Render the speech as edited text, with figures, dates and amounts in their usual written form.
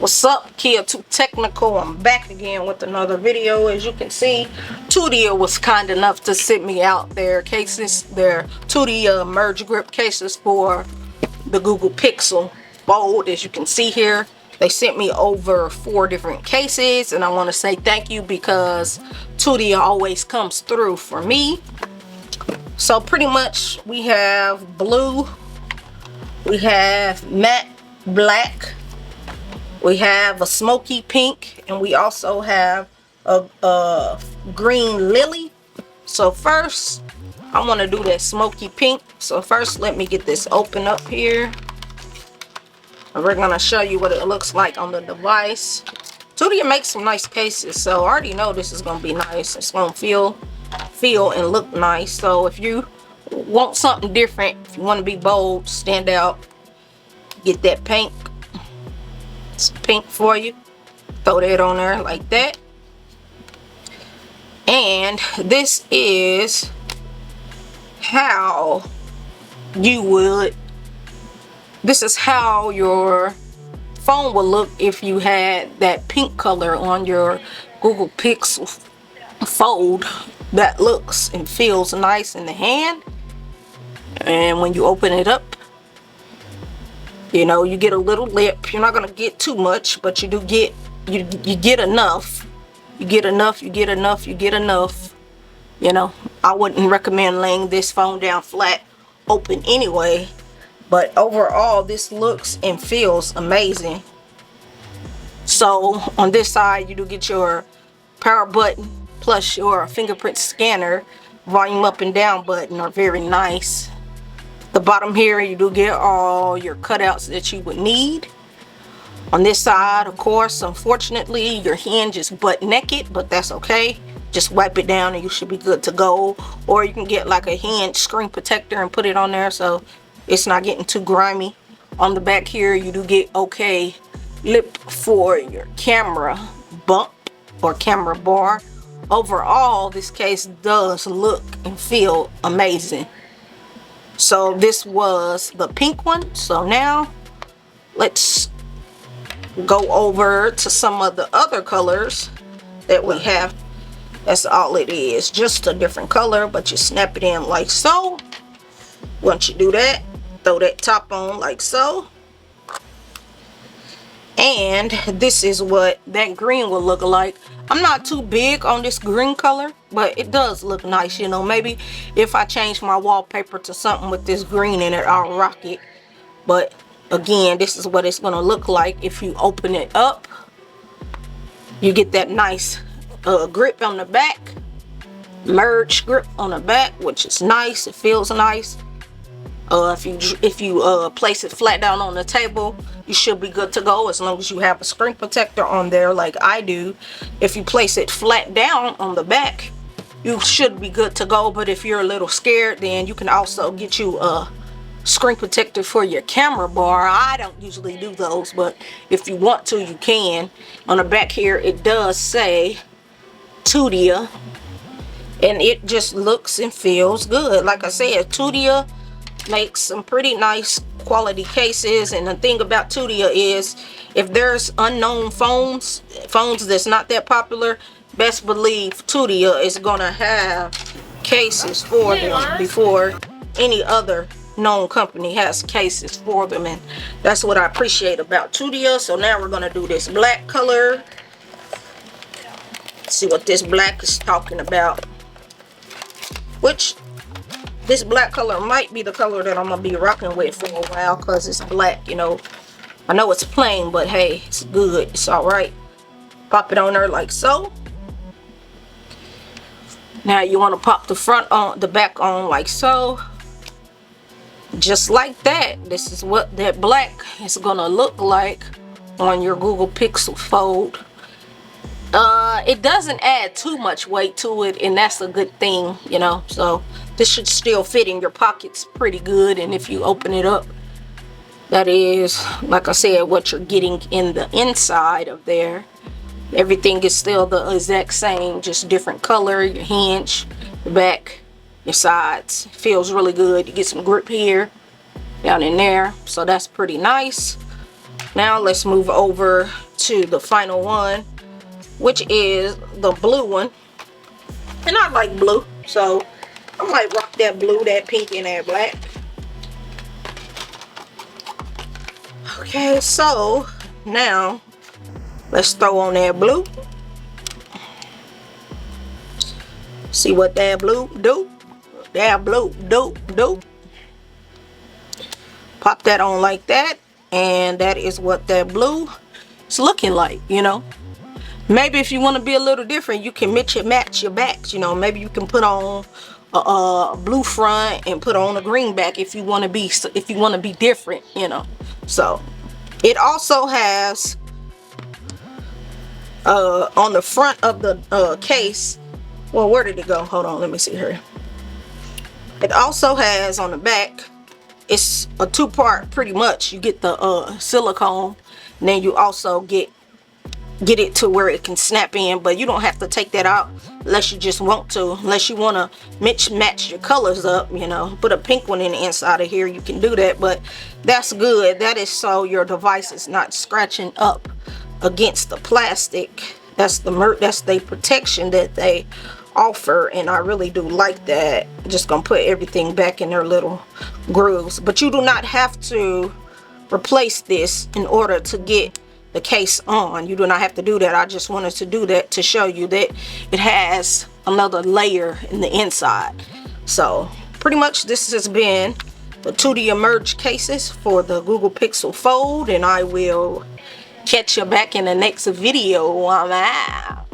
What's up, Kia Too Technical? I'm back again with another video. As you can see, Tudia was kind enough to send me out their cases, their Tudia MergeGrip cases for the Google Pixel Fold. As you can see here, they sent me over 4 different cases, and I want to say thank you because Tudia always comes through for me. So pretty much we have blue, we have matte black, we have a smoky pink, and we also have a green lily. So first, I want to do that smoky pink. So first, let me get this open up here. And we're going to show you what it looks like on the device. Tudia makes some nice cases, so I already know this is going to be nice. It's going to feel and look nice. So if you want something different, if you want to be bold, stand out, get that pink. It's pink for you. Throw that on there like that. And this is how you would, this is how your phone would look if you had that pink color on your Google Pixel Fold. That looks and feels nice in the hand. And when you open it up, you know, you get a little lip. You're not gonna get too much, but you do get, you get enough. You get enough, you get enough, you get enough. You know, I wouldn't recommend laying this phone down flat open anyway, but overall this looks and feels amazing. So on this side, you do get your power button plus your fingerprint scanner. Volume up and down button are very nice. The bottom here, you do get all your cutouts that you would need. On this side, of course, unfortunately, your hinge is butt naked, but that's okay. Just wipe it down and you should be good to go. Or you can get like a hinge screen protector and put it on there so it's not getting too grimy. On the back here, you do get okay lip for your camera bump or camera bar. Overall, this case does look and feel amazing. So this was the pink one. So now let's go over to some of the other colors that we have. That's all it is, just a different color, but you snap it in like so. Once you do that, throw that top on like so. And this is what that green will look like. I'm not too big on this green color, but it does look nice. You know, maybe if I change my wallpaper to something with this green in it, I'll rock it. But again, this is what it's going to look like if you open it up. You get that nice grip on the back, MergeGrip on the back, which is nice. It feels nice. If you place it flat down on the table, you should be good to go as long as you have a screen protector on there like I do. If you place it flat down on the back, you should be good to go. But if you're a little scared, then you can also get you a screen protector for your camera bar. I don't usually do those, but if you want to, you can. On the back here, it does say Tudia, and it just looks and feels good. Like I said, Tudia makes some pretty nice quality cases, and the thing about Tudia is if there's unknown phones that's not that popular, best believe Tudia is gonna have cases for them before any other known company has cases for them, and that's what I appreciate about Tudia. So now we're gonna do this black color. See what this black is talking about, which this black color might be the color that I'm gonna be rocking with for a while because it's black. You know, I know it's plain, but hey, it's good. It's all right. Pop it on there like so. Now you want to pop the front on, the back on like so. Just like that. This is what that black is gonna look like on your Google Pixel Fold. It doesn't add too much weight to it, and that's a good thing, you know. So this should still fit in your pockets pretty good, and if you open it up, that is, like I said, what you're getting in the inside of there. Everything is still the exact same, just different color. Your hinge, the back, your sides. Feels really good. You get some grip here, down in there, so that's pretty nice. Now let's move over to the final one, which is the blue one. And I like blue, so I might rock that blue, that pink, and that black. Okay, so now let's throw on that blue. See what that blue do? That blue do. Pop that on like that, and that is what that blue is looking like, you know. Maybe if you want to be a little different, you can match your backs, you know. Maybe you can put on a blue front and put on a green back if you want to be different, you know. So it also has on the front of the case, well, where did it go? Hold on, let me see here. It also has on the back, it's a two-part pretty much. You get the silicone, and then you also get it to where it can snap in, but you don't have to take that out unless you just want to. Unless you want to match your colors up, you know, put a pink one in the inside of here, you can do that. But that's good. That is so your device is not scratching up against the plastic. That's the protection that they offer, and I really do like that. I'm just gonna put everything back in their little grooves, but you do not have to replace this in order to get the case on. You do not have to do that. I just wanted to do that to show you that it has another layer in the inside. So pretty much this has been the Tudia merge cases for the Google Pixel Fold, and I will catch you back in the next video. I'm out.